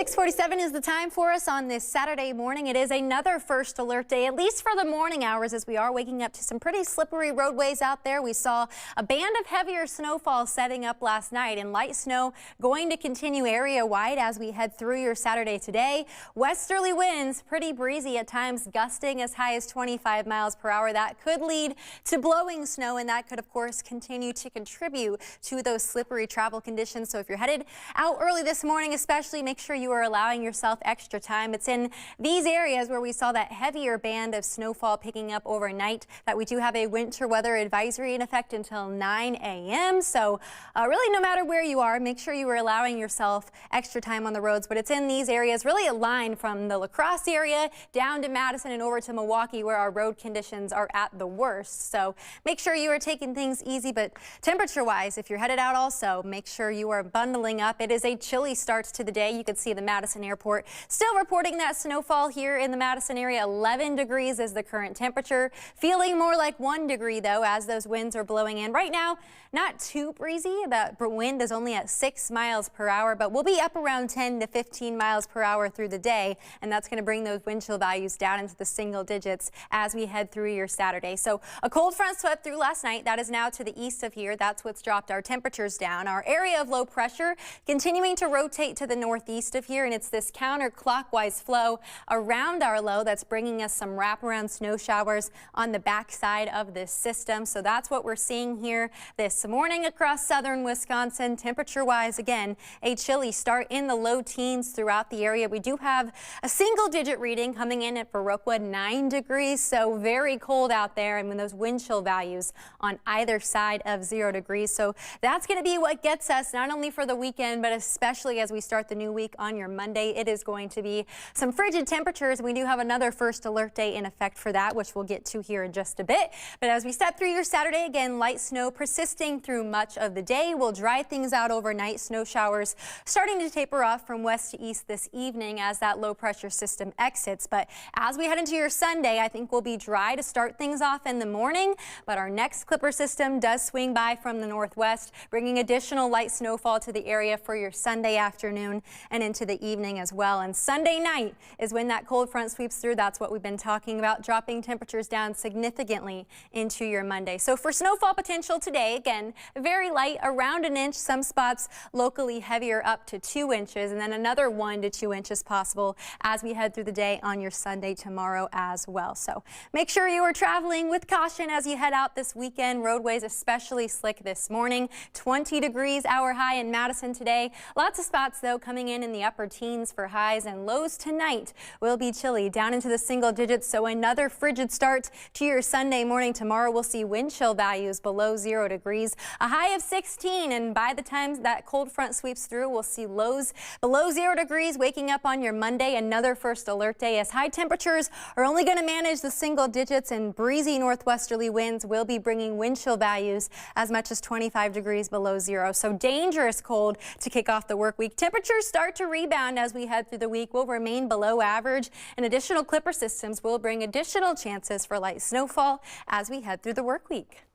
6:47 is the time for us on this Saturday morning. It is another first alert day, at least for the morning hours, as we are waking up to some pretty slippery roadways out there. We saw a band of heavier snowfall setting up last night, and light snow going to continue area-wide as we head through your Saturday today. Westerly winds, pretty breezy at times, gusting as high as 25 miles per hour. That could lead to blowing snow, and that could, of course, continue to contribute to those slippery travel conditions. So if you're headed out early this morning, especially, make sure you are allowing yourself extra time. It's in these areas where we saw that heavier band of snowfall picking up overnight that we do have a winter weather advisory in effect until 9 a.m. So really, no matter where you are, make sure you are allowing yourself extra time on the roads. But it's in these areas, really a line from the La Crosse area down to Madison and over to Milwaukee, where our road conditions are at the worst. So make sure you are taking things easy. But temperature-wise, if you're headed out also, make sure you are bundling up. It is a chilly start to the day. You can see the Madison Airport still reporting that snowfall here in the Madison area. 11 degrees is the current temperature. Feeling more like 1 degree, though, as those winds are blowing in. Right now, not too breezy. That wind is only at 6 miles per hour, but we'll be up around 10 to 15 miles per hour through the day, and that's going to bring those wind chill values down into the single digits as we head through your Saturday. So a cold front swept through last night. That is now to the east of here. That's what's dropped our temperatures down. Our area of low pressure continuing to rotate to the northeast of here, and it's this counterclockwise flow around our low that's bringing us some wraparound snow showers on the backside of this system. So that's what we're seeing here this morning across southern Wisconsin. Temperature-wise, again, a chilly start in the low teens throughout the area. We do have a single-digit reading coming in at Viroqua, 9 degrees, so very cold out there, and when those wind chill values on either side of 0 degrees. So that's going to be what gets us not only for the weekend, but especially as we start the new week on your Monday. It is going to be some frigid temperatures. We do have another first alert day in effect for that, which we'll get to here in just a bit. But as we step through your Saturday, again, light snow persisting through much of the day. We'll dry things out overnight. Snow showers starting to taper off from west to east this evening as that low pressure system exits. But as we head into your Sunday, I think we'll be dry to start things off in the morning. But our next clipper system does swing by from the northwest, bringing additional light snowfall to the area for your Sunday afternoon and into the evening as well. And Sunday night is when that cold front sweeps through. That's what we've been talking about, dropping temperatures down significantly into your Monday. So for snowfall potential today, again, very light, around an inch, some spots locally heavier up to 2 inches, and then another 1 to 2 inches possible as we head through the day on your Sunday tomorrow as well. So make sure you are traveling with caution as you head out this weekend. Roadways especially slick this morning. 20 degrees hour high in Madison today. Lots of spots, though, coming in the upper teens for highs, and lows tonight will be chilly down into the single digits. So another frigid start to your Sunday morning. Tomorrow we'll see wind chill values below 0 degrees, a high of 16, and by the time that cold front sweeps through, we'll see lows below 0 degrees waking up on your Monday. Another first alert day as high temperatures are only going to manage the single digits, and breezy northwesterly winds will be bringing wind chill values as much as 25 degrees below 0. So dangerous cold to kick off the work week. Temperatures start to rebound as we head through the week. Will remain below average, and additional clipper systems will bring additional chances for light snowfall as we head through the work week.